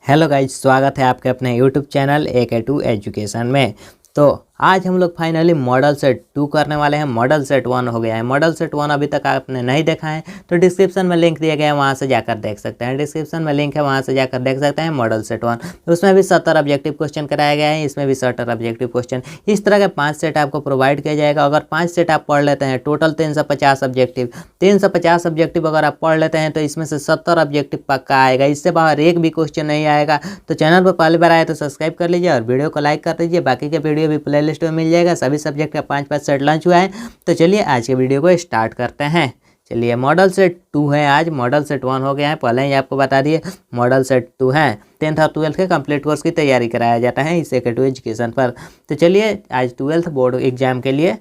Hello guys, स्वागत है आपके अपने यूट्यूब चैनल AK2 एजुकेशन में। तो आज हम लोग फाइनली मॉडल सेट 2 करने वाले हैं। मॉडल सेट 1 हो गया है। मॉडल सेट 1 अभी तक आपने नहीं देखा है तो डिस्क्रिप्शन में लिंक दिया गया है, वहाँ से जाकर देख सकते हैं। डिस्क्रिप्शन में लिंक है, वहाँ से जाकर देख सकते हैं मॉडल सेट 1। तो उसमें भी 70 ऑब्जेक्टिव क्वेश्चन कराया गया है, इसमें भी 70 ऑब्जेक्टिव क्वेश्चन। इस तरह के 5 सेट आपको प्रोवाइड किया जाएगा। अगर 5 सेट आप पढ़ लेते हैं, टोटल 350 ऑब्जेक्टिव, 350 ऑब्जेक्टिव अगर आप पढ़ लेते हैं तो इसमें से 70 ऑब्जेक्टिव पक्का आएगा। इससे बाहर एक भी क्वेश्चन नहीं आएगा। तो चैनल पर पहली बार आए तो सब्सक्राइब कर लीजिए और वीडियो को लाइक कर दीजिए। बाकी के वीडियो भी प्ले लिस्ट में मिल जाएगा। सभी सब्जेक्ट का 5-5 सेट लॉन्च हुआ है। तो चलिए आज के वीडियो को स्टार्ट करते हैं। चलिए, मॉडल सेट 2 है आज। मॉडल सेट 1 हो गया है, पहले ही आपको बता दिए। मॉडल सेट 2 है। 10th और 12th के कंप्लीट कोर्स की तैयारी कराया जाता है इस AK2 एजुकेशन पर। तो चलिए आज 12th बोर्ड एग्जाम के लिए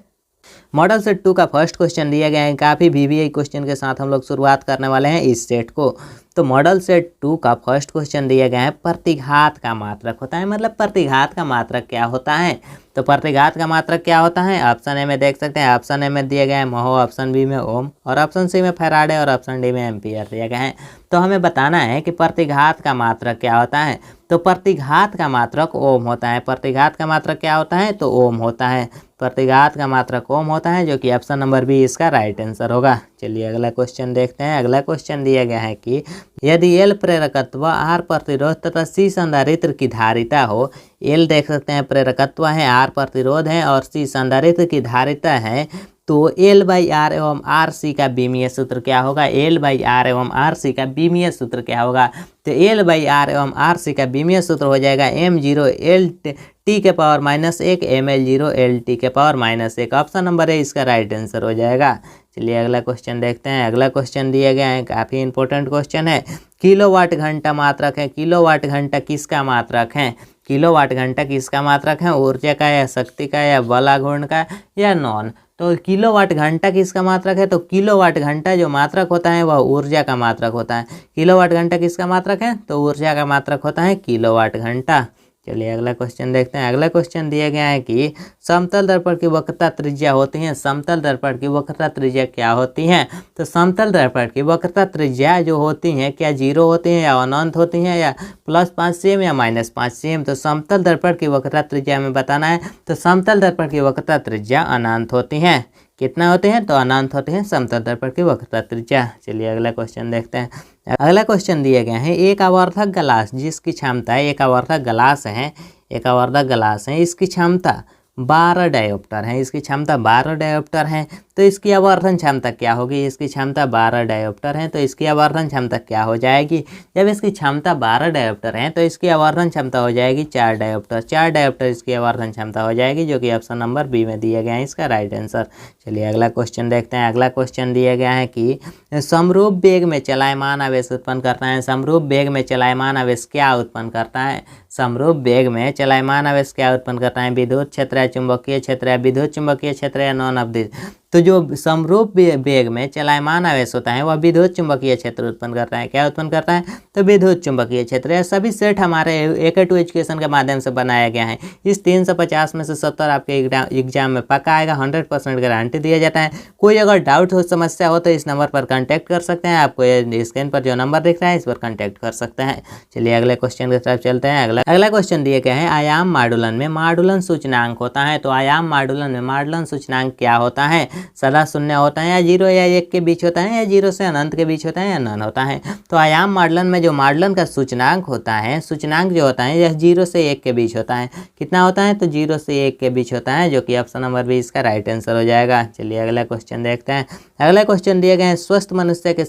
मॉडल सेट 2 का फर्स्ट क्वेश्चन दिया गया है। काफ़ी VBI क्वेश्चन के साथ हम लोग शुरुआत करने वाले हैं इस सेट को। तो मॉडल सेट 2 का फर्स्ट क्वेश्चन दिया गया है, प्रतिघात का मात्रक होता है। मतलब प्रतिघात का मात्रक क्या होता है? तो प्रतिघात का मात्रक क्या होता है? ऑप्शन ए में देख सकते हैं। ऑप्शन ए में दिया गया है महो, ऑप्शन बी में ओम और ऑप्शन सी में फैराडे और ऑप्शन डी में एम्पियर दिया गया है। तो हमें बताना है कि प्रतिघात का मात्रक क्या होता है। तो प्रतिघात का मात्रक ओम होता है। प्रतिघात का मात्रक क्या होता है? तो ओम होता है। प्रतिघात का मात्रक ओम होता है, जो कि ऑप्शन नंबर बी इसका राइट आंसर होगा। चलिए अगला क्वेश्चन देखते हैं। अगला क्वेश्चन दिया गया है कि यदि L प्रेरकत्व, R प्रतिरोध तथा C संधारित्र की धारिता हो। L देख सकते हैं प्रेरकत्व है, R प्रतिरोध है और C संधारित्र की धारिता है। तो L/R एवं RC का बीमीय सूत्र क्या होगा? L/R एवं RC का बीमीय सूत्र क्या होगा? तो L/R एवं RC का बीमीय सूत्र हो जाएगा M0 LT के पावर -1 ML0 LT के पावर -1। ऑप्शन नंबर है इसका राइट आंसर हो जाएगा। चलिए अगला क्वेश्चन देखते हैं। अगला क्वेश्चन दिया गया है, काफ़ी इंपॉर्टेंट क्वेश्चन है। किलोवाट घंटा मात्रक है। किलोवाट घंटा किसका मात्रक है? किलोवाट घंटा किसका मात्रक है? ऊर्जा का या शक्ति का या बलाघूर्ण का या नॉन? तो किलोवाट घंटा किसका मात्रक है? तो किलोवाट घंटा जो मात्रक होता है वह ऊर्जा का मात्रक होता है। किलोवाट घंटा किसका मात्रक है? तो ऊर्जा का मात्रक होता है किलोवाट घंटा। चलिए अगला क्वेश्चन देखते हैं। अगला क्वेश्चन दिया गया है कि समतल दर्पण की वक्रता त्रिज्या होती है। समतल दर्पण की वक्रता त्रिज्या क्या होती है? तो समतल दर्पण की वक्रता त्रिज्या जो होती है, क्या 0 होती है या अनंत होती है या +5 cm या -5 cm? तो समतल दर्पण की वक्रता त्रिज्या हमें बताना है। तो समतल दर्पण की वक्रता त्रिज्या अनंत होती है। कितना होते हैं? तो अनंत होते हैं समतल दर्पण की वक्रता त्रिज्या। चलिए अगला क्वेश्चन देखते हैं। अगला क्वेश्चन दिया गया है, एक आवर्धक गिलास जिसकी क्षमता है, एक आवर्धक गिलास है, एक आवर्धक गिलास है, इसकी क्षमता 12 डायोप्टर है। इसकी क्षमता 12 डायोप्टर है। तो इसकी आवर्धन क्षमता क्या होगी? इसकी क्षमता 12 डायोप्टर है। तो इसकी आवर्धन क्षमता क्या हो जाएगी? जब इसकी क्षमता 12 डायोप्टर है तो इसकी आवर्धन क्षमता हो जाएगी 4 डायोप्टर। 4 डायोप्टर इसकी आवर्धन क्षमता हो जाएगी, जो कि ऑप्शन नंबर बी में दिया गया है इसका राइट आंसर। चलिए अगला क्वेश्चन देखते हैं। अगला क्वेश्चन दिया गया है कि समरूप वेग में चलायमान आवेश उत्पन्न करता है। समरूप वेग में चलायमान आवेश क्या उत्पन्न करता है? समरूप वेग में चलायमान आवेश क्या उत्पन्न करता है? विद्युत क्षेत्र या चुंबकीय क्षेत्र या विद्युत चुंबकीय क्षेत्र या नॉन अवधि? तो जो समरूप वेग में चलायमान आवेश होता है वह विद्युत चुंबकीय क्षेत्र उत्पन्न करता है। क्या उत्पन्न करता है? तो विद्युत चुंबकीय क्षेत्र। यह सभी सेट हमारे AK2 एजुकेशन के माध्यम से बनाया गया है। इस 350 में से 70 आपके एग्जाम में पक्का आएगा। 100% गारंटी दिया जाता है। कोई अगर डाउट हो, समस्या हो तो इस नंबर पर कॉन्टैक्ट कर सकते हैं। आपको स्क्रीन पर जो नंबर दिख रहा है इस पर कॉन्टैक्ट कर सकते हैं। चलिए अगले क्वेश्चन की तरफ चलते हैं। अगला क्वेश्चन दिए गए हैं, आयाम माडुलन में माडुलन सूचनांक होता है। तो आयाम माडुलन में माडुलन सूचनांक क्या होता है? सदा शून्य होता है या 0 या 1 के बीच होता है या 0 से अनंत के बीच होता है या नन होता है? तो आयाम माडुलन में जो माडुलन का सूचनांक होता है, सूचनांक जो होता है यह 0 से 1 के बीच होता है। कितना होता है? तो 0 से 1 के बीच होता है, जो कि ऑप्शन नंबर बी इसका राइट आंसर हो जाएगा। चलिए अगला क्वेश्चन देखते हैं। अगला क्वेश्चन दिए गए हैं, स्वस्थ मनुष्य के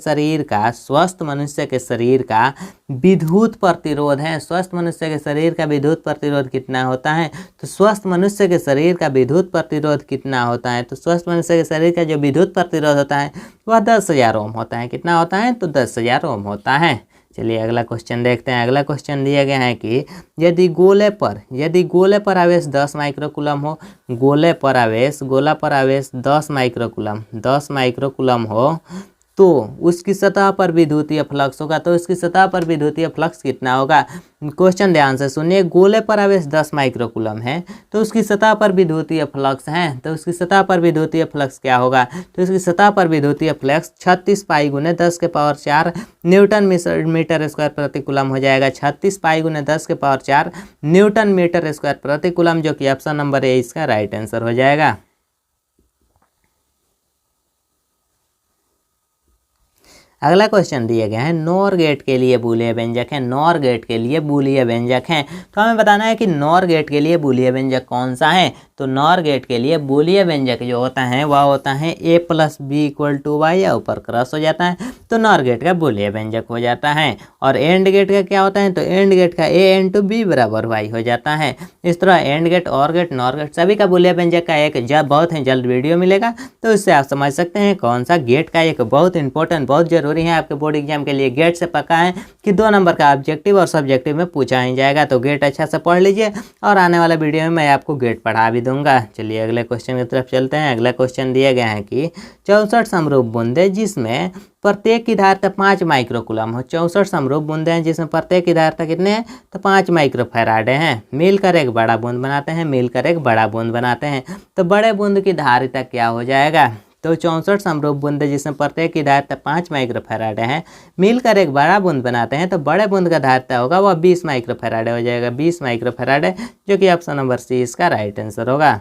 शरीर का विद्युत प्रतिरोध है। स्वस्थ मनुष्य के शरीर का विद्युत प्रतिरोध कितना होता है? तो स्वस्थ मनुष्य के शरीर का विद्युत प्रतिरोध कितना होता है? तो स्वस्थ मनुष्य के शरीर का जो विद्युत प्रतिरोध होता है वह 10,000 ओम होता है। कितना होता है? तो 10,000 ओम होता है। चलिए अगला क्वेश्चन देखते हैं। अगला क्वेश्चन दिया गया है कि यदि गोले पर आवेश 10 माइक्रोकूलम हो, गोला पर आवेश 10 माइक्रोकूलम हो, तो उसकी सतह पर विद्युतीय फ्लक्स होगा। तो उसकी सतह पर विद्युतीय फ्लक्स कितना होगा? क्वेश्चन ध्यान से सुनिए। गोले पर आवेश 10 माइक्रोकूलम है, तो उसकी सतह पर विद्युतीय फ्लक्स है, तो उसकी सतह पर विद्युतीय फ्लक्स क्या होगा? तो उसकी सतह पर विद्युतीय फ्लक्स 36 पाई गुने 10 के पावर 4 न्यूटन मीटर स्क्वायर प्रति कूलम हो जाएगा। 36 पाई गुने 10 के पावर 4 न्यूटन मीटर स्क्वायर प्रति कूलम, जो कि ऑप्शन नंबर ए इसका राइट आंसर हो जाएगा। अगला क्वेश्चन दिए गए हैं नॉर गेट के लिए बूलियन व्यंजक है। नॉर गेट के लिए बूलियन व्यंजक हैं, तो हमें बताना है कि नॉर गेट के लिए बूलियन व्यंजक कौन सा है। तो नॉर गेट के लिए बूलियन व्यंजक जो होता है वह होता है a plus B equal to Y, या ऊपर क्रॉस हो जाता है तो नॉर गेट का बूलियन व्यंजक हो जाता है। और एंड गेट का क्या होता है? तो एंड गेट का a इंटू बी बराबर वाई हो जाता है। इस तरह एंड गेट, और गेट, नॉर गेट सभी का बूलियन व्यंजक का एक बहुत ही जल्द वीडियो मिलेगा, तो इससे आप समझ सकते हैं कौन सा गेट का एक बहुत इंपॉर्टेंट, बहुत जरूरी है आपके बोर्ड एग्जाम के लिए। गेट से पक्का है कि 2 नंबर का ऑब्जेक्टिव और सब्जेक्टिव में पूछा ही जाएगा। तो गेट अच्छा से पढ़ लीजिए, और आने वाला वीडियो में मैं आपको गेट पढ़ा भी दूंगा। चलिए अगले क्वेश्चन की तरफ चलते हैं। अगला क्वेश्चन दिया गया है कि 64 समरूप बूंदे जिसमें प्रत्येक की धारिता 5 माइक्रोकूलम हो। 64 समरूप बूंदे हैं जिसमें प्रत्येक की धारिता कितने हैं? तो 5 माइक्रोफैराडे हैं। मिलकर एक बड़ा बूंद बनाते हैं, मिलकर एक बड़ा बूंद बनाते हैं। तो बड़े बूंद की धारिता क्या हो जाएगा? तो 64 समरूप बूंदे जिसमें प्रत्येक की धारिता 5 माइक्रोफैराडे है, मिलकर एक बड़ा बूंद बनाते हैं, तो बड़े बूंद का धारिता होगा वह 20 माइक्रोफैराडे हो जाएगा। 20 माइक्रोफैराडे, जो कि ऑप्शन नंबर सी इसका राइट आंसर होगा।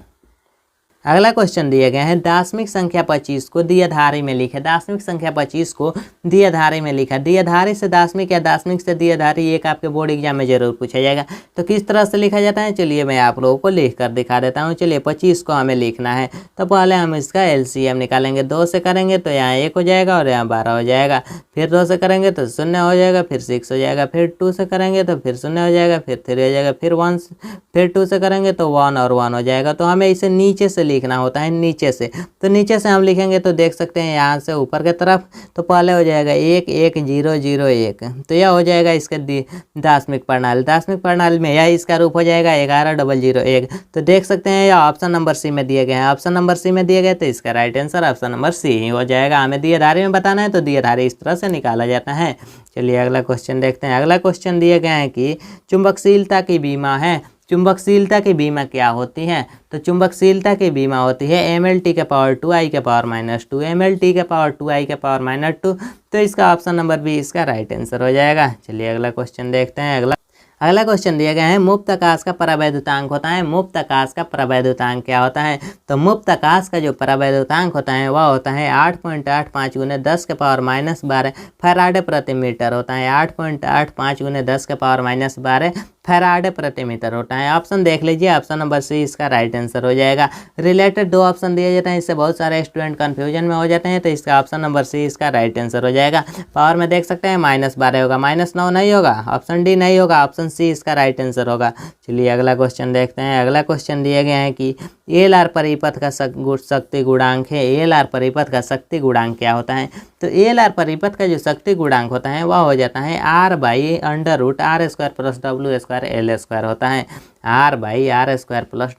अगला क्वेश्चन दिए गए हैं दार्शनिक संख्या 25 को दियाधारी में लिखे। दार्शनिक संख्या 25 को दियाधारी में लिखा। दियाधारी से दार्शनिक या दार्शनिक से दियाधारी एक आपके बोर्ड एग्जाम में जरूर पूछा जाएगा। तो किस तरह से लिखा जाता है, चलिए मैं आप लोगों को लिख कर दिखा देता हूँ। चलिए 25 को हमें लिखना है, तो पहले हम इसका एलसीएम निकालेंगे। 2 से करेंगे तो यहाँ 1 हो जाएगा और यहाँ 12 हो जाएगा। फिर 2 से करेंगे तो 0 हो जाएगा, फिर 6 हो जाएगा। फिर 2 से करेंगे तो फिर 0 हो जाएगा, फिर 3 हो जाएगा, फिर 2 से करेंगे तो 1 और 1 हो जाएगा। तो हमें इसे नीचे से लिखना होता है, नीचे से। तो नीचे से हम लिखेंगे तो देख सकते हैं यहाँ से ऊपर की तरफ, तो पहले हो जाएगा 1 1 0 0 1, तो यह हो जाएगा इसका दार्शनिक प्रणाली। दार्शनिक प्रणाली में यह इसका रूप हो जाएगा 11 0 0 1। तो देख सकते हैं यह ऑप्शन नंबर सी में दिए गए हैं। ऑप्शन नंबर सी में दिए गए तो इसका right answer option number C ही हो जाएगा। हमें दियाधारी में बताना है तो दियाधारी इस तरह से निकाला जाता है। चलिए अगला क्वेश्चन देखते हैं। अगला क्वेश्चन दिए गए हैं कि चुंबकशीलता की बीमा है। चुंबकशीलता की बीमा क्या होती है? तो चुंबकशीलता की बीमा होती है mlt के पावर 2i के पावर -2, mlt के पावर 2i के पावर -2। तो इसका ऑप्शन नंबर बी इसका राइट आंसर हो जाएगा। चलिए अगला क्वेश्चन देखते हैं। अगला क्वेश्चन दिया गया है मुक्त आकाश का परावैद्युतांक होता है। मुक्त आकाश का परावैद्युतांक क्या होता है? तो मुक्त आकाश का जो परावैद्युतांक होता है वह होता है 8.85 गुने 10 के पावर -12 फैराडे प्रति मीटर होता है। 8.85 गुने 10 के पावर -12 फैराडे प्रति मीटर होता है। ऑप्शन देख लीजिए, ऑप्शन नंबर सी इसका राइट आंसर हो जाएगा। रिलेटेड 2 ऑप्शन दिए जाते हैं, इससे बहुत सारे स्टूडेंट कंफ्यूजन में हो जाते हैं, तो इसका ऑप्शन नंबर सी इसका राइट आंसर हो जाएगा। पावर में देख सकते हैं -12 होगा, -9 नहीं होगा, ऑप्शन डी नहीं होगा, ऑप्शन सी इसका राइट आंसर होगा। चलिए अगला क्वेश्चन देखते हैं। अगला क्वेश्चन दिए गए हैं कि एल परिपथ का शक्ति गुणांक है। एल परिपथ का शक्ति गुणांक क्या होता है? तो एल परिपथ का जो शक्ति गुणांक होता है वह हो जाता है r/√r² + w² l² होता है। r/r² +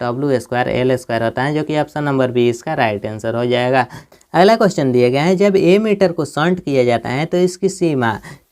w² l² होता है, जो कि ऑप्शन नंबर बी इसका राइट आंसर हो जाएगा। अगला क्वेश्चन दिए गए हैं जब ए मीटर को शंट किया जाता है तो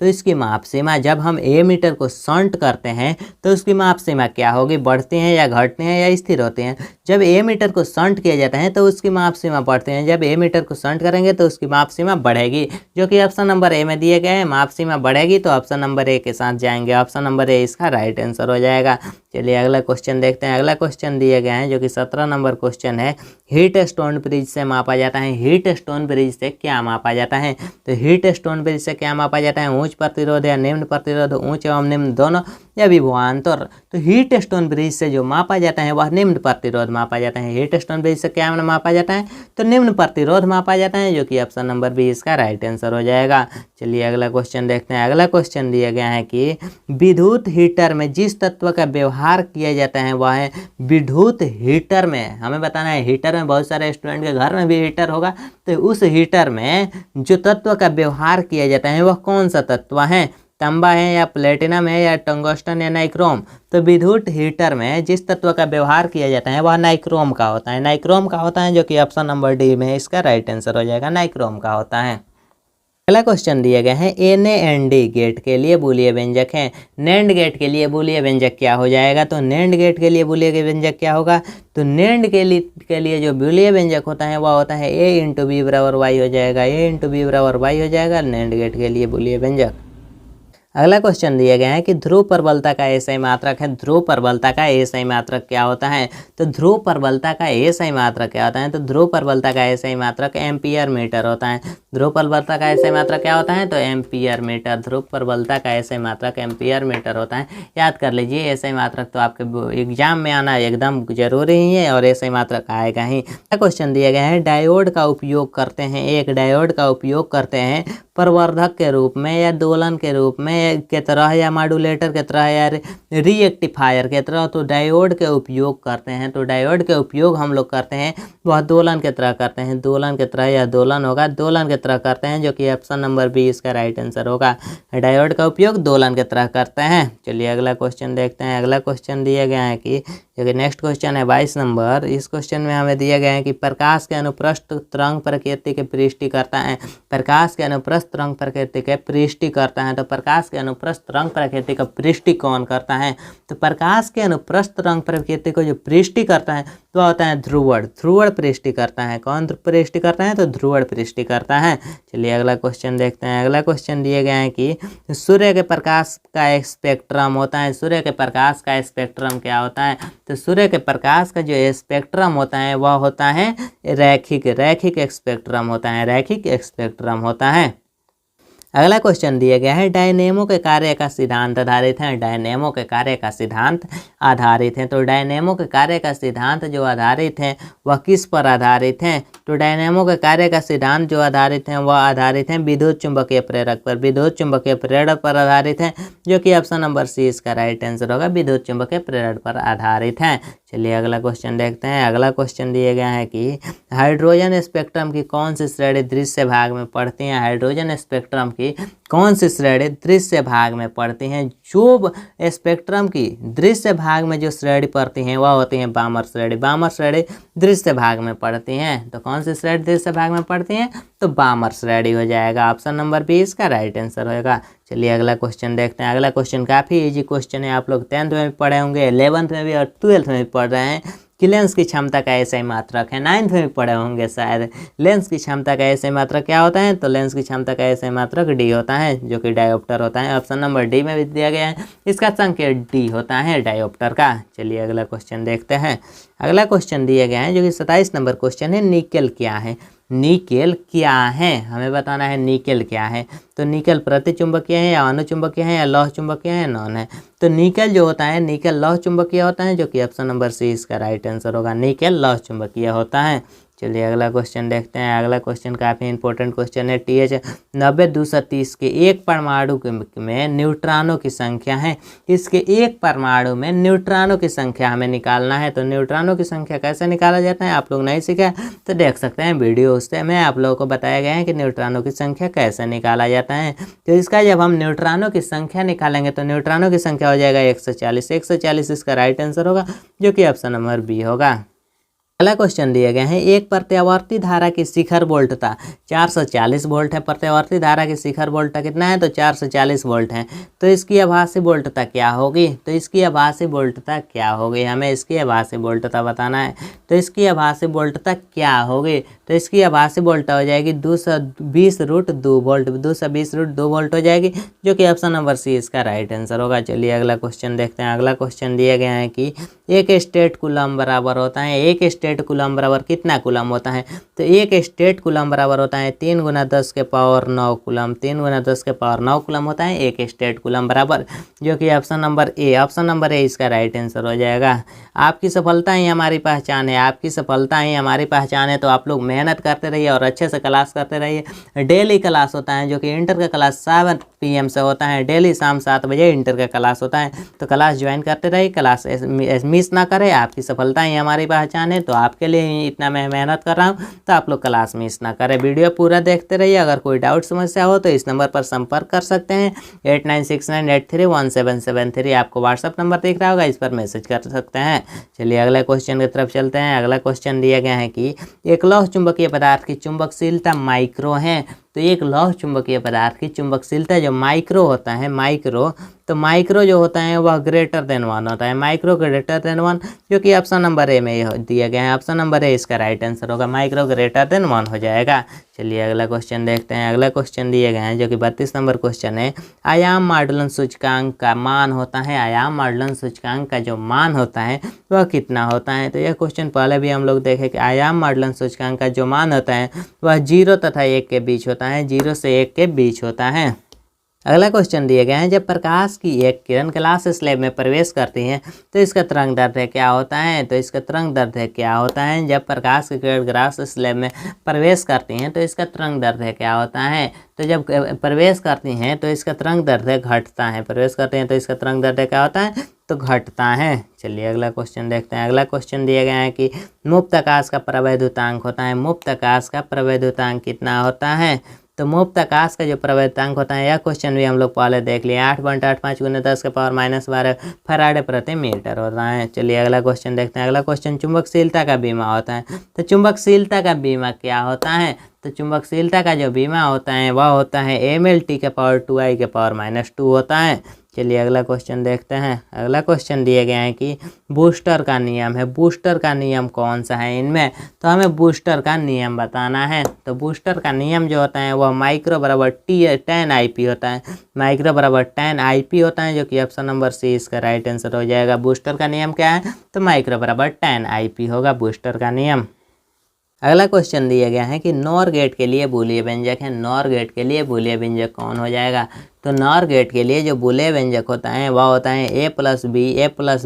इसकी माप सीमा, जब हम ए मीटर को शंट करते हैं तो उसकी माप सीमा क्या होगी? बढ़ती हैं या घटती हैं या स्थिर होती हैं? जब ए मीटर को शंट किया जाता है तो उसकी माप सीमा बढ़ती है। जब ए मीटर को शंट करेंगे तो उसकी माप सीमा बढ़ेगी, जो कि ऑप्शन नंबर ए में दिए गए हैं। माप सीमा बढ़ेगी तो ऑप्शन नंबर ए के साथ जाएंगे। ऑप्शन नंबर ए इसका राइट आंसर हो जाएगा। चलिए अगला क्वेश्चन देखते हैं। अगला क्वेश्चन दिए गए हैं जो कि 17 नंबर क्वेश्चन है। हीट स्टोन ब्रिज से मापा जाता है। हीट स्टोन ब्रिज से क्या मापा जाता है? तो हीट स्टोन ब्रिज से क्या मापा जाता है? उच्च प्रतिरोध या निम्न प्रतिरोध, उच्च एवं निम्न दोनों, या विभवांतर। तो हीट स्टोन ब्रिज से जो मापा जाता है वह निम्न प्रतिरोध मापा जाता है। हीट स्टोन ब्रिज से क्या मापा जाता है? तो निम्न प्रतिरोध मापा जाता है, जो कि ऑप्शन नंबर बी इसका राइट आंसर हो जाएगा। चलिए अगला क्वेश्चन देखते हैं। अगला क्वेश्चन दिया गया है कि विद्युत हीटर में जिस तत्व का व्यवहार किया जाता है वह है विद्युत हीटर में। हमें बताना है हीटर में बहुत सारे स्टूडेंट के घर में भी हीटर होगा, तो उस हीटर में जो तत्व का व्यवहार किया जाता है वह कौन सा तत्व है? तांबा है या प्लेटिनम है या टंगस्टन या नाइक्रोम? तो विद्युत हीटर में जिस तत्व का व्यवहार किया जाता है वह नाइक्रोम का होता है। नाइक्रोम का होता है, जो कि ऑप्शन नंबर डी में इसका राइट आंसर हो जाएगा। नाइक्रोम का होता है। अगला क्वेश्चन दिए गए हैं NAND गेट के लिए बूलियन व्यंजक है। NAND गेट के लिए बूलियन व्यंजक क्या हो जाएगा? तो NAND गेट के लिए बूलियन व्यंजक क्या होगा? तो NAND के लिए जो बूलियन व्यंजक होता है वह होता है A × B = Y हो जाएगा। A × B = Y हो जाएगा NAND गेट के लिए बूलियन व्यंजक। अगला क्वेश्चन दिया गया है कि ध्रुव प्रबलता का एसआई मात्रक है। ध्रुव प्रबलता का एसआई मात्रक क्या होता है? तो ध्रुव प्रबलता का एसआई मात्रक क्या होता है? तो ध्रुव प्रबलता का एसआई मात्रक एम्पियर मीटर होता है। ध्रुव प्रबलता का एसआई मात्रक क्या होता है? तो एम्पियर मीटर। ध्रुव प्रबलता का एसआई मात्रक एम्पियर मीटर होता है। याद कर लीजिए, एसआई मात्रक तो आपके एग्जाम में आना एकदम जरूरी ही है और एसआई मात्रक आएगा ही। क्वेश्चन दिया गया है डायोड का उपयोग करते हैं। एक डायोड का उपयोग करते हैं प्रवर्धक के रूप में या दोलन के रूप में के तरह या मॉड्यूलेटर के तरह या रिएक्टिफायर के तरह। तो डायोड के उपयोग करते हैं। तो डायोड के उपयोग हम लोग करते हैं वह दोलन के तरह करते हैं। दोलन के तरह या दोलन होगा, दोलन के तरह करते हैं, जो कि ऑप्शन नंबर बी इसका राइट आंसर होगा। डायोड का उपयोग दोलन के तरह करते हैं। चलिए अगला क्वेश्चन देखते हैं। अगला क्वेश्चन दिया गया है कि नेक्स्ट क्वेश्चन है 22 नंबर। इस क्वेश्चन में हमें दिया गया है कि प्रकाश के अनुप्रस्थ तरंग प्रकृति के पृष्टि करता है। प्रकाश के अनुप्रस्थ तरंग प्रकृति के पृष्टि करता है। तो प्रकाश के अनुप्रस्थ तरंग प्रकृति का पृष्टि कौन करता है? तो प्रकाश के अनुप्रस्थ तरंग प्रकृति को जो पृष्टि करता है तो होता है ध्रुवण। ध्रुवण पृष्टि करता है। कौन पृष्टि करता है? तो ध्रुवण पृष्टि करता है। चलिए अगला क्वेश्चन देखते हैं। अगला क्वेश्चन दिए गए हैं कि सूर्य के प्रकाश का एक स्पेक्ट्रम होता है। सूर्य के प्रकाश का स्पेक्ट्रम क्या होता है? तो सूर्य के प्रकाश का जो स्पेक्ट्रम होता है वह होता है रैखिक स्पेक्ट्रम होता है। रैखिक स्पेक्ट्रम होता है। अगला क्वेश्चन दिया गया है डायनेमो के कार्य का सिद्धांत आधारित है। डायनेमो के कार्य का सिद्धांत आधारित है। तो डायनेमो के कार्य का सिद्धांत जो आधारित है वह किस पर आधारित है? तो डायनेमो के कार्य का सिद्धांत जो आधारित है वह आधारित है विद्युत चुंबकीय प्रेरक पर। विद्युत चुंबकीय प्रेरक पर आधारित है, जो कि ऑप्शन नंबर सी इसका राइट आंसर होगा। विद्युत चुंबकीय प्रेरक पर आधारित है। चलिए अगला क्वेश्चन देखते हैं। अगला क्वेश्चन दिया गया है कि हाइड्रोजन स्पेक्ट्रम की कौन सी श्रेणी दृश्य भाग में पड़ती है? हाइड्रोजन स्पेक्ट्रम की कौन सी श्रेणी दृश्य भाग में पड़ती हैं? जो स्पेक्ट्रम की दृश्य भाग में जो श्रेणी पड़ती हैं वह होती हैं बामर श्रेणी। बामर श्रेणी दृश्य भाग में पड़ती हैं। तो कौन सी श्रेणी दृश्य भाग में पड़ती हैं? तो बामर श्रेणी हो जाएगा। ऑप्शन नंबर बी इसका राइट आंसर होगा। चलिए अगला क्वेश्चन देखते हैं। अगला क्वेश्चन काफ़ी इजी क्वेश्चन है। आप लोग 10th में भी पढ़े होंगे, 11th में भी और 12th में भी पढ़ रहे हैं कि लेंस की क्षमता का एसआई मात्रक है। 9th में भी पढ़े होंगे शायद। लेंस की क्षमता का एसआई मात्रक क्या होता है? तो लेंस की क्षमता का एसआई मात्रक डी होता है, जो कि डायोप्टर होता है। ऑप्शन नंबर डी में भी दिया गया है, इसका संकेत डी होता है डायोप्टर का। चलिए अगला क्वेश्चन देखते हैं। अगला क्वेश्चन दिया गया है जो कि 27 नंबर क्वेश्चन है, निकेल क्या है? निकेल क्या है हमें बताना है। निकेल क्या है? तो निकेल प्रतिचुंबकीय है या अनुचुंबकीय है या लौह चुंबकीय है, नॉन है। तो निकेल जो होता है, निकेल लौह चुंबकीय होता है, जो कि ऑप्शन नंबर सी इसका राइट आंसर होगा। निकेल लौह चुंबकीय होता है। चलिए अगला क्वेश्चन देखते हैं। अगला क्वेश्चन काफ़ी इंपॉर्टेंट क्वेश्चन है। TH 90-230 के एक परमाणु में न्यूट्रॉनों की संख्या है। इसके एक परमाणु में न्यूट्रॉनों की संख्या हमें निकालना है। तो न्यूट्रॉनों की संख्या कैसे निकाला जाता है आप लोग नहीं सीखा तो देख सकते हैं वीडियो, उससे में आप लोगों को बताया गया है कि न्यूट्रॉनों की संख्या कैसे निकाला जाता है। तो इसका जब हम न्यूट्रॉनों की संख्या निकालेंगे तो न्यूट्रॉनों की संख्या हो जाएगा 140। 140 इसका राइट आंसर होगा, जो कि ऑप्शन नंबर बी होगा। अगला क्वेश्चन दिए गए हैं एक प्रत्यावर्ती धारा की शिखर वोल्टता 440 वोल्ट है। प्रत्यावर्ती धारा की शिखर वोल्टता कितना है? तो 440 वोल्ट है। तो इसकी आभासी वोल्टता क्या होगी? तो इसकी आभासी वोल्टता क्या होगी? हमें इसकी आभासी वोल्टता बताना है। तो इसकी आभासी वोल्टता क्या होगी? तो इसकी आभासी वोल्टता हो जाएगी 220√2 वोल्ट। 220√2 वोल्ट हो जाएगी, जो कि ऑप्शन नंबर सी इसका राइट आंसर होगा। चलिए अगला क्वेश्चन देखते हैं। अगला क्वेश्चन दिया गया है कि एक स्टेट कूलम बराबर होता है। एक स्टेट कूलम बराबर कितना कूलम होता है? तो एक स्टेट कूलम बराबर होता है 3 × 10⁻9 कूलम। 3 × 10⁻9 कूलम होता है एक स्टेट कूलम बराबर, जो कि ऑप्शन नंबर ए इसका राइट आंसर हो जाएगा। आपकी सफलता ही हमारी पहचान है। आपकी सफलता ही हमारी पहचान है। तो आप लोग मेहनत करते रहिए और अच्छे से क्लास करते रहिए। डेली क्लास होता है, जो कि इंटर का क्लास 7 PM से होता है। डेली शाम 7 बजे इंटर का क्लास होता है। तो क्लास ज्वाइन करते रहिए, क्लास मिस ना करें। आपकी सफलता ही हमारी पहचान है। तो आपके लिए ही इतना मैं मेहनत कर रहा हूँ, तो आप लोग क्लास मिस ना करें। वीडियो पूरा देखते रहिए। अगर कोई डाउट समस्या हो तो इस नंबर पर संपर्क कर सकते हैं 8969831773। आपको व्हाट्सअप नंबर दिख रहा होगा, इस पर मैसेज कर सकते हैं। चलिए अगले क्वेश्चन की तरफ चलते हैं। अगला क्वेश्चन दिया गया है कि एक लौह चुंबकीय पदार्थ की चुंबकशीलता माइक्रो है। तो तो एक लौह चुंबकीय पदार्थ की चुंबकशीलता जो माइक्रो होता है, माइक्रो, तो माइक्रो जो होता है वह ग्रेटर देन 1 होता है, माइक्रो ग्रेटर देन 1, जो कि ऑप्शन नंबर ए में दिया गया है। ऑप्शन नंबर ए इसका राइट आंसर होगा, माइक्रो ग्रेटर देन 1 हो जाएगा। चलिए अगला क्वेश्चन देखते हैं। अगला क्वेश्चन दिए गए हैं जो कि 32 नंबर क्वेश्चन है। आयाम माडुलन सूचकांक का मान होता है, आयाम माडुलन सूचकांक का जो मान होता है वह कितना होता है। तो यह क्वेश्चन पहले भी हम लोग देखे कि आयाम माडुलन सूचकांक का जो मान होता है वह 0 तथा 1 के बीच होता है, 0 से 1 के बीच होता है। अगला क्वेश्चन दिए गए हैं, जब प्रकाश की एक किरण ग्लास स्लैब में प्रवेश करती है तो इसका तरंग दैर्ध्य क्या होता है। तो इसका तरंग दैर्ध्य क्या होता है, जब प्रकाश की किरण ग्लास स्लैब में प्रवेश करती हैं तो इसका तरंग दैर्ध्य क्या होता है। तो जब प्रवेश करती हैं तो इसका तरंग दैर्ध्य घटता है, प्रवेश करते हैं तो इसका तरंग दैर्ध्य क्या होता है, तो घटता है। चलिए अगला क्वेश्चन देखते हैं। अगला क्वेश्चन दिया गया है कि मुक्त आकाश का प्रवैधुतांक होता है, मुक्त आकाश का प्रवैधुतांक कितना होता है। तो मुक्त आकाश का जो प्रवैधुतांक होता है, यह क्वेश्चन भी हम लोग पहले देख लिए, 8.85 × 10⁻12 फैराडे प्रति मीटर होता है। चलिए अगला क्वेश्चन देखते हैं। अगला क्वेश्चन, चुंबकशीलता का बीमा होता है। तो चुंबकशीलता का बीमा क्या होता है। तो चुंबकशीलता का जो बीमा होता है वह होता है mLT⁻²I⁻² होता है। चलिए अगला क्वेश्चन देखते हैं। अगला क्वेश्चन दिए गए हैं कि बूस्टर का नियम है, बूस्टर का नियम कौन सा है इनमें। तो हमें बूस्टर का नियम बताना है। तो बूस्टर का नियम जो होता है वह माइक्रो बराबर 10 IP होता है, माइक्रो बराबर 10 IP होता है, जो कि ऑप्शन नंबर सी इसका राइट आंसर हो जाएगा। बूस्टर का नियम क्या है, तो माइक्रो बराबर 10 IP होगा बूस्टर का नियम। अगला क्वेश्चन दिया गया है कि नॉर गेट के लिए बूलियन व्यंजक है, नॉर गेट के लिए बूलियन व्यंजक कौन हो जाएगा। तो नॉर गेट के लिए जो बूलियन व्यंजक होता है वह होता है a +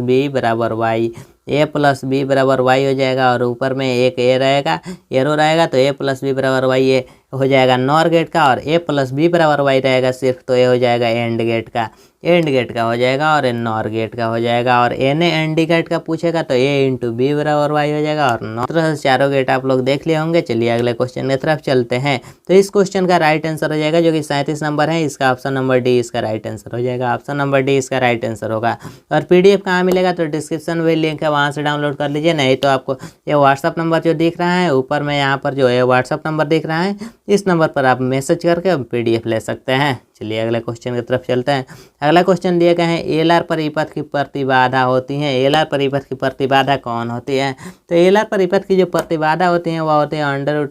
b बराबर y, a + b बराबर y हो जाएगा, और ऊपर में एक ए रहेगा, एरो रहेगा, तो a + b बराबर y ये हो जाएगा नॉर गेट का, और a + b बराबर y रहेगा सिर्फ, तो ये हो जाएगा एंड गेट का, एंड गेट का हो जाएगा, और नॉर गेट का हो जाएगा। और ए ने एंड गेट का पूछेगा तो a × b बराबर y हो जाएगा, और नॉर से चारों गेट आप लोग देख लिए होंगे। चलिए अगले क्वेश्चन की तरफ चलते हैं। तो इस क्वेश्चन का राइट आंसर हो जाएगा जो कि 37 नंबर है, इसका ऑप्शन नंबर डी इसका राइट आंसर हो जाएगा, ऑप्शन नंबर डी इसका राइट आंसर होगा। और PDF कहाँ मिलेगा, तो डिस्क्रिप्शन में लिंक है, वहाँ से डाउनलोड कर लीजिए, नहीं तो आपको ये व्हाट्सअप नंबर जो दिख रहा है ऊपर में, यहाँ पर जो है व्हाट्सअप नंबर दिख रहा है, इस नंबर पर आप मैसेज करके PDF ले सकते हैं। चलिए अगले क्वेश्चन की तरफ चलते हैं। अगला क्वेश्श्चन दिए गए हैं, एलआर परिपथ की प्रतिबाधा होती है, एलआर परिपथ की प्रतिबाधा कौन होती है। तो एलआर परिपथ की जो प्रतिबाधा होती है वह होती है √r² + w²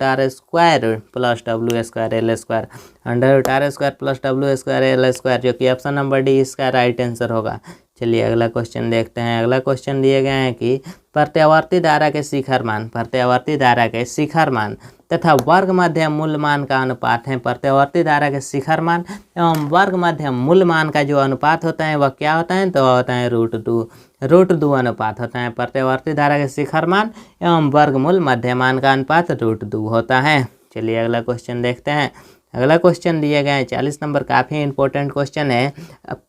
l², √r² + w² l², जो कि ऑप्शन नंबर डी इसका राइट आंसर होगा। चलिए अगला क्वेश्चन देखते हैं। अगला क्वेश्चन दिए गए हैं कि प्रत्यावर्ती धारा के शिखर मान, प्रत्यावर्ती धारा के शिखर मान तथा वर्ग मध्यम मूल मान का अनुपात है। प्रत्यावर्ती धारा के शिखर मान एवं वर्ग मध्यम मूल मान का जो अनुपात होता है वह क्या होता है, तो होता है √2 अनुपात होता है। प्रत्यावर्ती धारा के शिखर मान एवं वर्गमूल मध्यमान का अनुपात √2 होता है। चलिए अगला क्वेश्चन देखते हैं। अगला क्वेश्चन दिए गए हैं 40 नंबर, काफ़ी इंपॉर्टेंट क्वेश्चन है।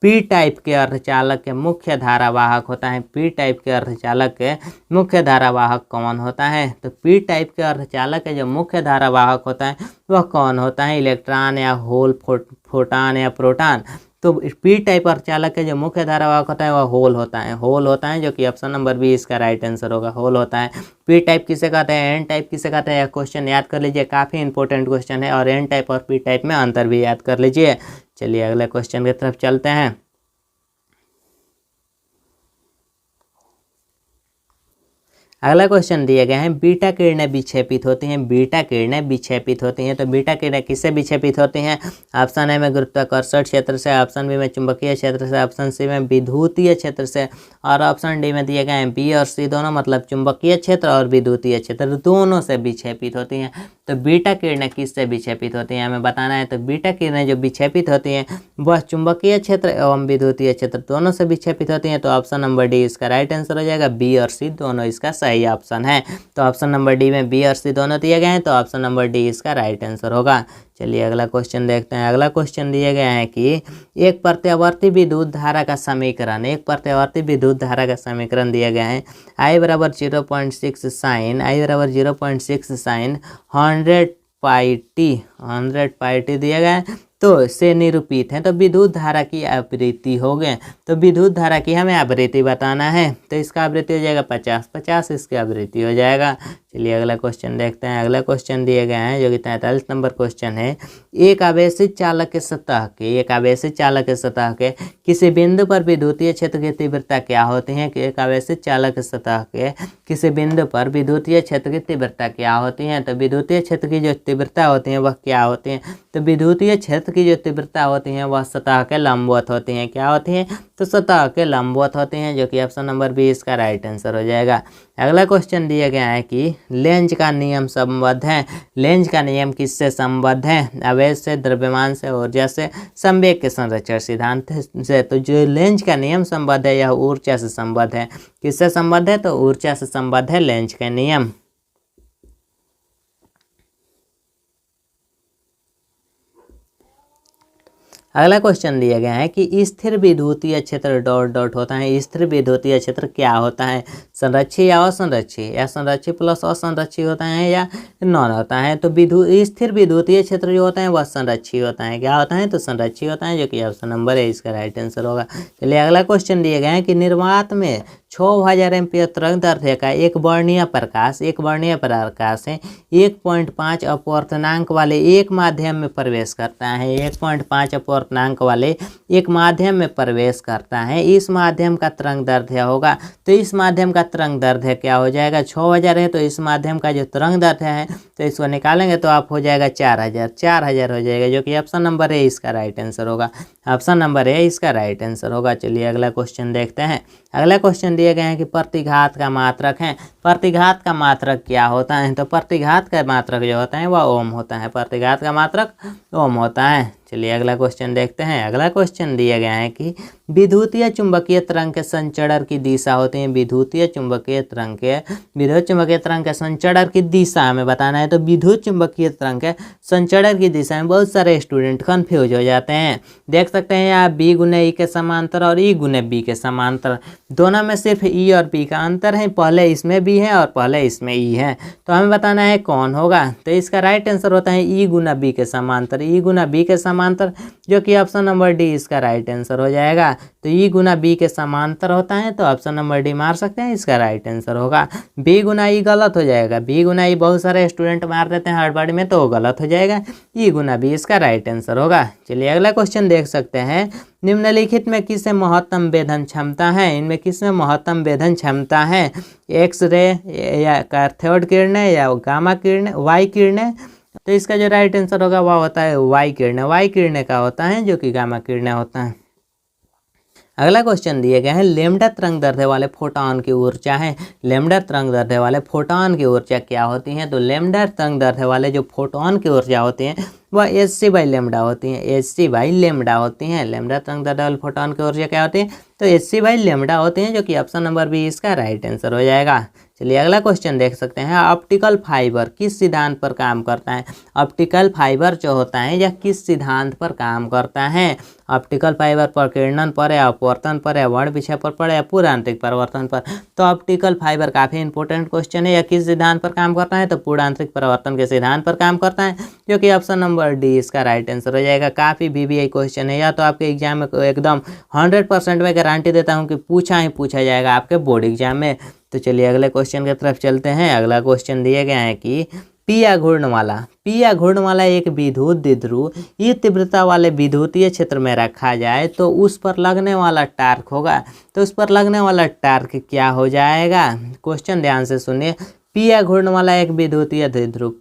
पी टाइप के अर्धचालक के मुख्य धारावाहक होता है, पी टाइप के अर्धचालक के मुख्य धारावाहक कौन होता है। तो पी टाइप के अर्धचालक के जो मुख्य धारावाहक होता है वह कौन होता है, इलेक्ट्रॉन या होल, फोटॉन या प्रोटॉन। तो पी टाइप अर्धचालक के जो मुख्य धारावाहक होता है वह होल होता है, होल होता है, जो कि ऑप्शन नंबर बी इसका राइट आंसर होगा, होल होता है। पी टाइप किसे कहते हैं, एन टाइप किसे कहते हैं, यह क्वेश्चन याद कर लीजिए, काफ़ी इंपॉर्टेंट क्वेश्चन है, और एन टाइप और पी टाइप में अंतर भी याद कर लीजिए। चलिए अगले क्वेश्चन की तरफ चलते हैं। अगला क्वेश्चन दिए गए हैं, बीटा किरणें विक्षेपित होती हैं, बीटा किरणें विक्षेपित होती हैं। तो बीटा किरणें किससे विक्षेपित होती हैं, ऑप्शन ए में गुरुत्वाकर्षण क्षेत्र से, ऑप्शन बी में चुंबकीय क्षेत्र से, ऑप्शन सी में विद्युतीय क्षेत्र से, और ऑप्शन डी में दिए गए हैं बी और सी दोनों, मतलब चुंबकीय क्षेत्र और विद्युतीय क्षेत्र दोनों से विक्षेपित होती हैं। तो बीटा किरणें किससे विक्षेपित होती हैं हमें बताना है। तो बीटा किरणें जो विक्षेपित होती हैं वह चुंबकीय क्षेत्र एवं विद्युतीय क्षेत्र दोनों से विक्षेपित होती हैं। तो ऑप्शन नंबर डी इसका राइट आंसर हो जाएगा, बी और सी दोनों इसका सही ऑप्शन है। तो ऑप्शन नंबर डी में बी और सी दोनों दिए गए हैं, तो ऑप्शन नंबर डी इसका राइट आंसर होगा। चलिए अगला क्वेश्चन देखते हैं। अगला क्वेश्चन दिए गए हैं कि एक प्रत्यावर्ती विद्युत धारा का समीकरण, एक प्रत्यावर्ती विद्युत धारा का समीकरण दिए गए हैं, I = 0.6 sign, I = 0.6 sign 100 πt दिए गए तो से निरूपित है। तो विद्युत धारा की आवृत्ति हो गए, तो विद्युत धारा की हमें आवृत्ति बताना है। तो इसका आवृत्ति हो जाएगा 50 इसकी आवृत्ति हो जाएगा। चलिए अगला क्वेश्चन देखते हैं। अगला क्वेश्चन दिए गए हैं जो कि 43 नंबर क्वेश्चन है। एक आवेशित चालक के सतह के किसी बिंदु पर विद्युतीय क्षेत्र की तीव्रता क्या होती है? कि एक आवेशित चालक के सतह के किसी बिंदु पर विद्युतीय क्षेत्र की तीव्रता क्या होती है? तो विद्युतीय क्षेत्र की जो तीव्रता होती है वह क्या होती है? तो विद्युतीय क्षेत्र की जो तीव्रता होती है वह सतह के लंबवत होती है। क्या होती है? तो सतह के लंबवत होती हैं, जो कि ऑप्शन नंबर बी इसका राइट आंसर हो जाएगा। अगला क्वेश्चन दिया गया है कि लेंज का नियम संबद्ध है। लेंज का नियम किससे संबद्ध है? आवेश से, द्रव्यमान से, ऊर्जा से, संवेग के संरक्षण सिद्धांत से। तो जो लेंज का नियम संबद्ध है यह ऊर्जा से संबद्ध है। किससे संबद्ध है? तो ऊर्जा से संबद्ध है लेंज का नियम। अगला क्वेश्चन दिया गया है कि स्थिर विद्युतीय क्षेत्र डॉट डॉट होता है। स्थिर विद्युतीय क्षेत्र क्या होता है? संरक्षी या असंरक्षी, या संरक्षी प्लस असंरक्षी होता है, या नॉन होता है? तो स्थिर विद्युतीय क्षेत्र जो होता है वह संरक्षी होता है। क्या होता है? तो संरक्षी होता है, जो कि ऑप्शन नंबर है इसका राइट आंसर होगा। चलिए अगला क्वेश्चन दिए गए हैं कि निर्वात में 6000 एम्पीयर तरंग दैर्ध्य का एक वर्णीय प्रकाश है 1.5 अपवर्तनांक वाले एक माध्यम में प्रवेश करता है। 1.5 अपवर्तनांक वाले एक माध्यम में प्रवेश करता है। इस माध्यम का तरंग दैर्ध्य होगा। तो इस माध्यम का तरंग दैर्ध्य क्या हो जाएगा? 6000 है, तो इस माध्यम का जो तरंग दैर्ध्य है तो इसको निकालेंगे तो आप हो जाएगा 4000 हो जाएगा, जो कि ऑप्शन नंबर है इसका राइट आंसर होगा। ऑप्शन नंबर है इसका राइट आंसर होगा। चलिए अगला क्वेश्चन देखते हैं। अगला क्वेश्चन दिए गए हैं कि प्रतिघात का मात्रक है। प्रतिघात का मात्रक क्या होता है? तो प्रतिघात का मात्रक जो होता है वह ओम होता है। प्रतिघात का मात्रक ओम होता है। चलिए अगला क्वेश्चन देखते हैं। अगला क्वेश्चन दिया गया है कि विद्युतीय चुंबकीय तरंग के संचरण की दिशा होती है। विद्युत चुंबकीय तरंग के संचरण की दिशा हमें बताना है। तो विद्युत चुंबकीय तरंग के संचरण की दिशा में बहुत सारे स्टूडेंट कंफ्यूज हो जाते हैं। देख सकते हैं यहाँ बी गुने ई के समांतर और ई गुने बी के समांतर, दोनों में सिर्फ ई और बी का अंतर है। पहले इसमें बी है और पहले इसमें ई है, तो हमें बताना है कौन होगा। तो इसका राइट आंसर होता है ई गुना बी के समांतर। ई गुना बी के समांतर, जो कि ऑप्शन नंबर डी इसका राइट आंसर हो जाएगा। तो ई गुना बी के समांतर होता है, तो ऑप्शन नंबर डी मार सकते हैं, इसका राइट आंसर होगा। बी गुना ई गलत हो जाएगा। बी गुना ई बहुत सारे स्टूडेंट मार देते हैं हड़बड़ी में, तो वो गलत हो जाएगा। ई गुना बी इसका राइट आंसर होगा। चलिए अगला क्वेश्चन देख सकते हैं। निम्नलिखित में किसमें महत्तम वेधन क्षमता है? इनमें किसमें महत्तम वेधन क्षमता है? एक्स रे या कैथोड किरणें या गामा किरणें, वाई किरणें? तो इसका जो राइट आंसर होगा वह होता है वाई किरणें। वाई किरणें का होता है, जो कि गामा किरणें होता है। अगला क्वेश्चन दिए गए हैं लैम्डा तरंग दैर्ध्य वाले फोटॉन की ऊर्जा है। लैम्डा तरंग दैर्ध्य वाले फोटॉन की ऊर्जा क्या होती है? तो लैम्डा तरंग दैर्ध्य वाले जो फोटॉन की ऊर्जा होती है वह hc/λ होती हैं। hc/λ होती हैं। लैम्डा तरंग दैर्ध्य वाले फोटॉन की ऊर्जा क्या होती है? तो hc/λ होती हैं, जो कि ऑप्शन नंबर बी इसका राइट आंसर हो जाएगा। चलिए अगला क्वेश्चन देख सकते हैं। ऑप्टिकल फाइबर किस सिद्धांत पर काम करता है? ऑप्टिकल फाइबर जो होता है यह किस सिद्धांत पर काम करता है? ऑप्टिकल फाइबर प्रकीर्णन पर या अपवर्तन पर या वर्ण विषय पर या पूर्ण आंतरिक परिवर्तन पर? तो ऑप्टिकल फाइबर काफ़ी इंपॉर्टेंट क्वेश्चन है। यह किस सिद्धांत पर काम करता है? तो पूर्ण आंतरिक परिवर्तन के सिद्धांत पर काम करता है, जो कि ऑप्शन नंबर डी इसका राइट आंसर हो जाएगा। काफ़ी VBI क्वेश्चन है, या तो आपके एग्जाम में एकदम 100% में गारंटी देता हूँ कि पूछा जाएगा आपके बोर्ड एग्जाम में। तो चलिए अगले क्वेश्चन की तरफ चलते हैं। अगला क्वेश्चन दिए गए हैं कि पिया घूर्णमाला एक विद्युत द्विध्रुव ई तीव्रता वाले विद्युतीय क्षेत्र में रखा जाए तो उस पर लगने वाला टार्क होगा। तो उस पर लगने वाला टार्क क्या हो जाएगा? क्वेश्चन ध्यान से सुनिए। पिया घूर्णमाला एक विद्युतीय द्विध्रुव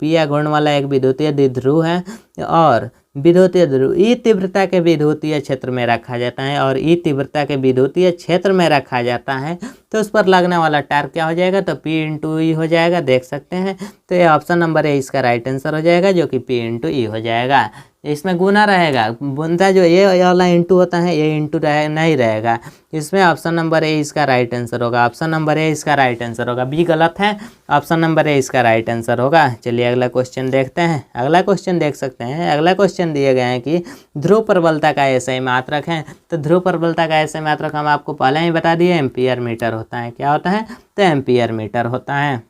है और विद्युतीय ध्रुव ई तीव्रता के विद्युतीय क्षेत्र में रखा जाता है, और ई तीव्रता के विद्युतीय क्षेत्र में रखा जाता है तो उस पर लगने वाला टार्क क्या हो जाएगा? तो P/E हो जाएगा। देख सकते हैं, तो ये ऑप्शन नंबर है इसका राइट आंसर हो जाएगा, जो कि P/E हो जाएगा। इसमें गुना रहेगा, बुनता जो ये वाला इंटू होता है ये इंटू नहीं रहेगा। इसमें ऑप्शन नंबर ए इसका राइट आंसर होगा। ऑप्शन नंबर ए इसका राइट आंसर होगा। बी गलत है, ऑप्शन नंबर ए इसका राइट आंसर होगा। चलिए अगला क्वेश्चन देखते हैं। अगला क्वेश्चन देख सकते हैं। अगला क्वेश्चन दिए गए हैं कि ध्रुव प्रबलता का SI मात्रक है। तो ध्रुव प्रबलता का SI मात्रक हम आपको पहले ही बता दिए, एम्पियर मीटर होता है। क्या होता है? तो एम्पियर मीटर होता है।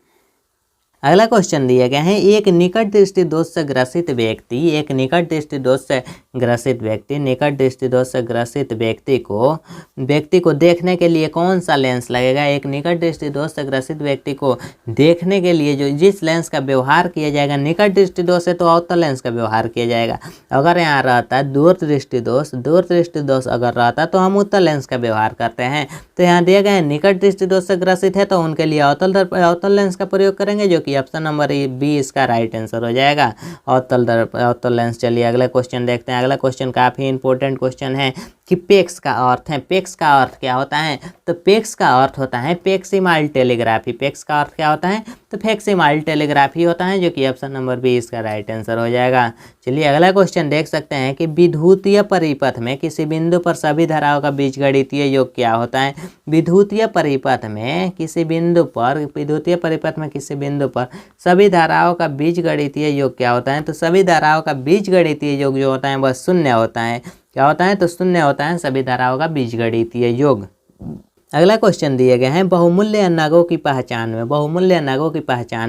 अगला क्वेश्चन दिया गया है, एक निकट दृष्टि दोष से ग्रसित व्यक्ति निकट दृष्टि दोष से ग्रसित व्यक्ति को देखने के लिए कौन सा लेंस लगेगा। एक निकट दृष्टि दोष से ग्रसित व्यक्ति को देखने के लिए जो जिस लेंस का व्यवहार किया जाएगा, निकट दृष्टि दोष है तो अवतल लेंस का व्यवहार किया जाएगा। अगर यहाँ रहता है दूर दृष्टि दोष अगर रहता तो हम उत्तल लेंस का व्यवहार करते हैं। तो यहाँ दिया गया है निकट दृष्टि दोष से ग्रसित है तो उनके लिए अवतल लेंस का प्रयोग करेंगे, जो कि ऑप्शन नंबर बी इसका राइट आंसर हो जाएगा, अवतल लेंस। चलिए अगला क्वेश्चन देखते हैं। अगला क्वेश्चन काफ़ी इंपॉर्टेंट क्वेश्चन है कि पेक्स का अर्थ है। पेक्स का अर्थ क्या होता है, तो पेक्स का अर्थ होता है पेक्सिमाइल टेलीग्राफी। पेक्स का अर्थ क्या होता है, तो पेक्सिमाइल टेलीग्राफी होता है, जो कि ऑप्शन नंबर बी इसका राइट आंसर हो जाएगा। चलिए अगला क्वेश्चन देख सकते हैं कि विद्युतीय परिपथ में किसी बिंदु पर सभी धाराओं का बीजगणितीय योग क्या होता है। विद्युतीय परिपथ में किसी बिंदु पर सभी धाराओं का बीजगणितीय योग क्या होता है, तो सभी धाराओं का बीजगणितीय योग जो होता है वह शून्य होता है। क्या होता है, तो शून्य होता है सभी धाराओं का बीजगणितीय योग। अगला क्वेश्चन दिए गए हैं, बहुमूल्य नगों की पहचान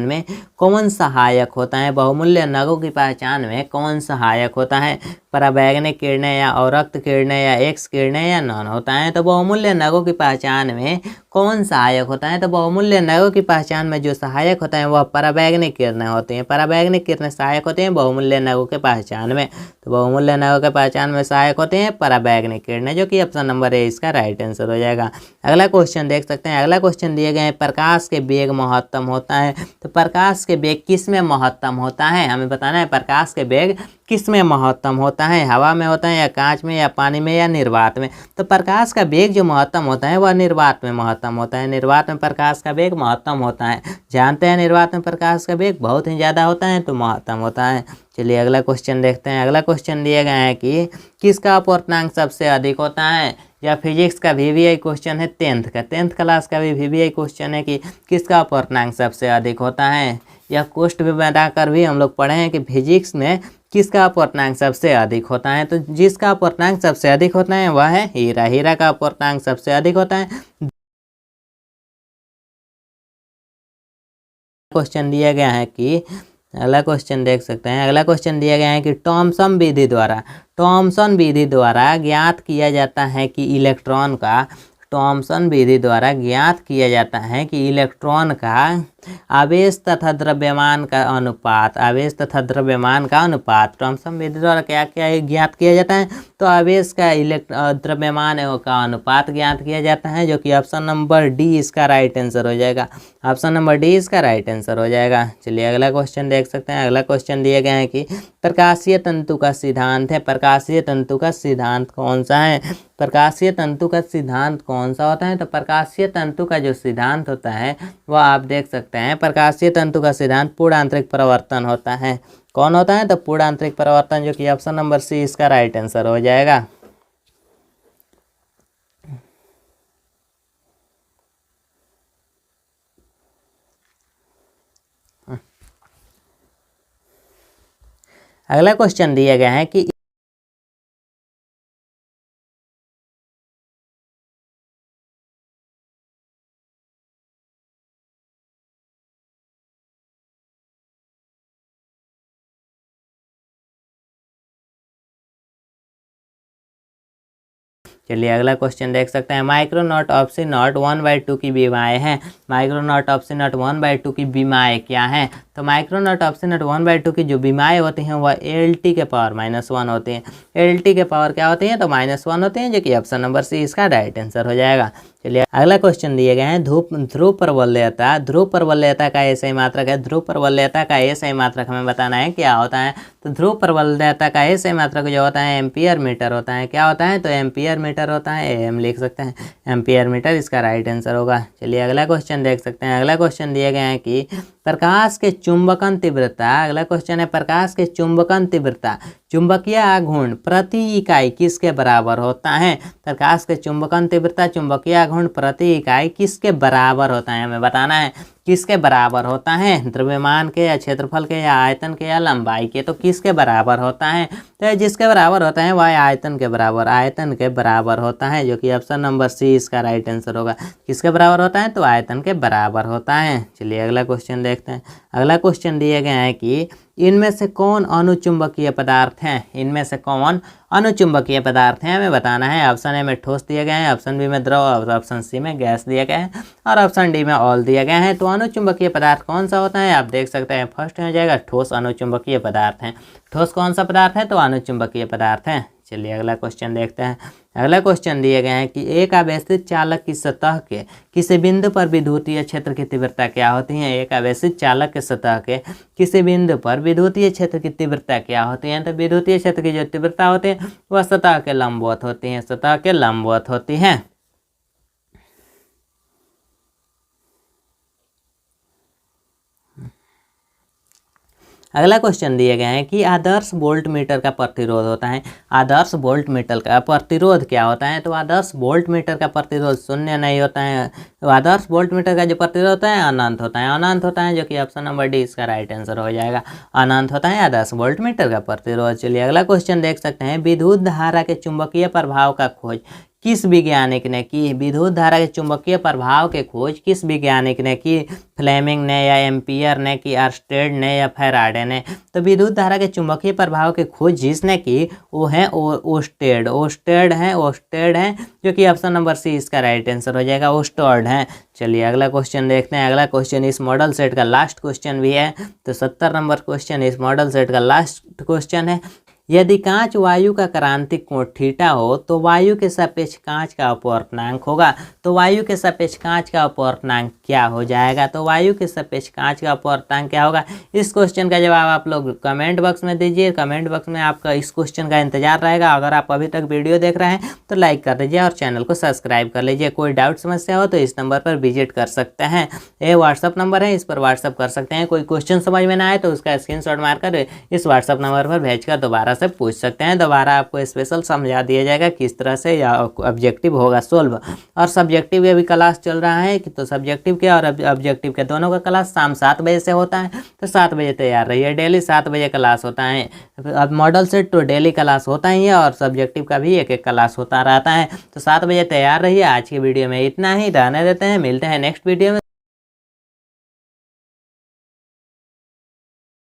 में कौन सहायक होता है। बहुमूल्य नगों की पहचान में कौन सहायक होता है, पराबैंगनी किरणें या अवरक्त किरणें या एक्स किरणें या नॉन होता है। तो बहुमूल्य नगों की पहचान में कौन सहायक होता है, तो बहुमूल्य नगों की पहचान में जो सहायक होता है वह पराबैंगनी किरणें होती हैं। पराबैंगनी किरणें सहायक होती हैं बहुमूल्य नगों के पहचान में। तो बहुमूल्य नगों के पहचान में सहायक होते हैं पराबैंगनी किरणें, जो कि ऑप्शन नंबर ए इसका राइट आंसर हो जाएगा। अगला क्वेश्चन देख सकते हैं। अगला क्वेश्चन दिए गए हैं, प्रकाश के वेग महत्तम होता है। तो प्रकाश के वेग किस में महत्तम होता है, हमें बताना है प्रकाश के वेग किस में महत्तम होता है, हवा में होता है या कांच में या पानी में या निर्वात में। तो प्रकाश का वेग जो महत्तम होता है वह निर्वात में महत्तम होता है। निर्वात में प्रकाश का वेग महत्तम होता है। जानते हैं निर्वात में प्रकाश का वेग बहुत ही ज़्यादा होता है तो महत्तम होता है। चलिए अगला क्वेश्चन देखते हैं। अगला क्वेश्चन दिया गया है कि किसका अपवर्तनांक सबसे अधिक होता है। या फिजिक्स का VVI क्वेश्चन है 10th क्लास का भी VVI क्वेश्चन है कि किसका अपवर्तनांक सबसे अधिक होता है। या क्वेश्चन भी बनाकर भी हम लोग पढ़े हैं कि फिजिक्स में किसका अपवर्तनांक सबसे अधिक होता है। तो जिसका अपवर्तनांक सबसे अधिक होता है वह है हीरा। हीरा का अपवर्तनांक सबसे अधिक होता है। क्वेश्चन दिया गया है कि अगला क्वेश्चन देख सकते हैं। अगला क्वेश्चन दिया गया है कि टॉमसन विधि द्वारा ज्ञात किया जाता है कि इलेक्ट्रॉन का आवेश तथा द्रव्यमान का अनुपात टॉमसन विधि द्वारा क्या क्या ज्ञात किया जाता है, तो आवेश का द्रव्यमान का अनुपात ज्ञात किया जाता है, जो कि ऑप्शन नंबर डी इसका राइट आंसर हो जाएगा। ऑप्शन नंबर डी इसका राइट आंसर हो जाएगा। चलिए अगला क्वेश्चन देख सकते हैं। अगला क्वेश्चन दिए गए हैं कि प्रकाशीय तंतु का सिद्धांत है। प्रकाशीय तंतु का सिद्धांत कौन सा है, प्रकाशीय तंतु का सिद्धांत कौन सा होता है, तो प्रकाशीय तंतु का जो सिद्धांत होता है वह आप देख सकते हैं। प्रकाशीय तंतु का सिद्धांत पूर्ण आंतरिक परिवर्तन होता है। कौन होता है, तो पूर्ण आंतरिक परिवर्तन, जो कि ऑप्शन नंबर सी इसका राइट आंसर हो जाएगा। अगला क्वेश्चन दिया गया है कि चलिए अगला क्वेश्चन देख सकते हैं। माइक्रोनॉट ऑप्सिनॉट 1/2 की बीमाएँ हैं। माइक्रोनॉट ऑप्सिनॉट 1/2 की बीमाएँ क्या हैं, तो माइक्रोनॉट ऑप्सिनॉट 1/2 की जो बीमाएँ होती हैं वह LT के पावर -1 होती हैं। LT के पावर क्या होती हैं, तो -1 होती हैं, जो कि ऑप्शन नंबर सी इसका राइट आंसर हो जाएगा। चलिए अगला क्वेश्चन दिए गए हैं। ध्रुव प्रबल्यता का एसआई मात्रक है। ध्रुव प्रबल्यता का एसआई मात्रक हमें बताना है क्या होता है, तो ध्रुव प्रबल्यता का एसआई मात्रक जो होता है एम्पियर मीटर होता है। क्या होता है, तो एम्पियर मीटर होता है, AM लिख सकते हैं, एम्पियर मीटर इसका राइट आंसर होगा। चलिए अगला क्वेश्चन देख सकते हैं। अगला क्वेश्चन दिए गए हैं कि प्रकाश के चुंबकन तीव्रता, अगला क्वेश्चन है प्रकाश के चुंबकन तीव्रता चुंबकीय आघूर्ण प्रति इकाई किसके बराबर होता है। प्रकाश के चुंबकन तीव्रता चुंबकीय आघूर्ण प्रति इकाई किसके बराबर होता है, हमें बताना है। किसके बराबर होता है, द्रव्यमान के या क्षेत्रफल के या आयतन के या लंबाई के। तो किसके बराबर होता है, तो जिसके बराबर होता है वह आयतन के बराबर होता है, जो कि ऑप्शन नंबर सी इसका राइट आंसर होगा। किसके बराबर होता है, तो आयतन के बराबर होता है। चलिए अगला क्वेश्चन देखते हैं। अगला क्वेश्चन दिए गए हैं कि इनमें से कौन अनुचुंबकीय पदार्थ हैं, इनमें से कौन अनुचुंबकीय पदार्थ हैं, हमें बताना है। ऑप्शन ए में ठोस दिए गए हैं, ऑप्शन बी में द्रव और ऑप्शन सी में गैस दिए गए हैं और ऑप्शन डी में ऑल दिए गए हैं। तो अनुचुंबकीय पदार्थ कौन सा होता है, आप देख सकते हैं फर्स्ट में हो जाएगा ठोस अनुचुंबकीय पदार्थ हैं। ठोस कौन सा पदार्थ है, तो अनुचुंबकीय पदार्थ है। चलिए अगला क्वेश्चन देखते हैं। अगला क्वेश्चन दिए गए हैं कि एक आवेशित चालक की सतह के किसी बिंदु पर विद्युतीय क्षेत्र की तीव्रता क्या होती है। एक आवेशित चालक के सतह के किसी बिंदु पर विद्युतीय क्षेत्र की तीव्रता क्या होती है, तो विद्युतीय क्षेत्र की जो तीव्रता होती है वह सतह के लंबवत होती है, सतह के लंबवत होती है। अगला क्वेश्चन दिए गए हैं कि आदर्श वोल्ट मीटर का प्रतिरोध होता है। आदर्श वोल्ट मीटर का प्रतिरोध क्या होता है, तो आदर्श वोल्ट मीटर का प्रतिरोध शून्य नहीं होता है। तो आदर्श वोल्ट मीटर का जो प्रतिरोध होता है अनंत होता है, अनंत होता है, जो कि ऑप्शन नंबर डी इसका राइट आंसर हो जाएगा। अनंत होता है आदर्श वोल्ट मीटर का प्रतिरोध। चलिए अगला क्वेश्चन देख सकते हैं। विद्युत धारा के चुंबकीय प्रभाव का खोज किस वैज्ञानिक ने की। विद्युत धारा के चुंबकीय प्रभाव के खोज किस वैज्ञानिक ने की, फ्लेमिंग ने या एम्पियर ने की, अर्स्टेड ने या फैराडे ने। तो विद्युत धारा के चुंबकीय प्रभाव की खोज जिसने की वो है ओस्टेड, ओस्टेड है, जो कि ऑप्शन नंबर सी इसका राइट आंसर हो जाएगा, ओस्टर्ड है। चलिए अगला क्वेश्चन देखते हैं। अगला क्वेश्चन इस मॉडल सेट का लास्ट क्वेश्चन भी है, तो 70 नंबर क्वेश्चन इस मॉडल सेट का लास्ट क्वेश्चन है। यदि कांच वायु का क्रांतिक कोण थीटा हो तो वायु के सापेक्ष कांच का अपवर्तनांक होगा। तो वायु के सापेक्ष कांच का अपवर्तनांक क्या हो जाएगा, तो वायु के सापेक्ष कांच का अपवर्तनांक क्या होगा। इस क्वेश्चन का जवाब आप लोग कमेंट बॉक्स में दीजिए। कमेंट बॉक्स में आपका इस क्वेश्चन का इंतजार रहेगा। अगर आप अभी तक वीडियो देख रहे हैं तो लाइक कर दीजिए और चैनल को सब्सक्राइब कर लीजिए। कोई डाउट समस्या हो तो इस नंबर पर विजिट कर सकते हैं। ये व्हाट्सअप नंबर है, इस पर व्हाट्सअप कर सकते हैं। कोई क्वेश्चन समझ में ना आए तो उसका स्क्रीनशॉट मारकर इस व्हाट्सअप नंबर पर भेजकर दोबारा से पूछ सकते हैं। दोबारा आपको स्पेशल समझा दिया जाएगा किस तरह से या ऑब्जेक्टिव होगा सोल्व। और सब्जेक्टिव के भी क्लास चल रहा है कि तो सब्जेक्टिव के और ऑब्जेक्टिव के दोनों का क्लास शाम 7 बजे से होता है, तो 7 बजे तैयार रहिए। डेली 7 बजे क्लास होता है। अब मॉडल सेट तो डेली क्लास होता ही है और सब्जेक्टिव का भी एक एक क्लास होता रहता है, तो 7 बजे तैयार रहिए। आज की वीडियो में इतना ही रहने देते हैं, मिलते हैं नेक्स्ट वीडियो में।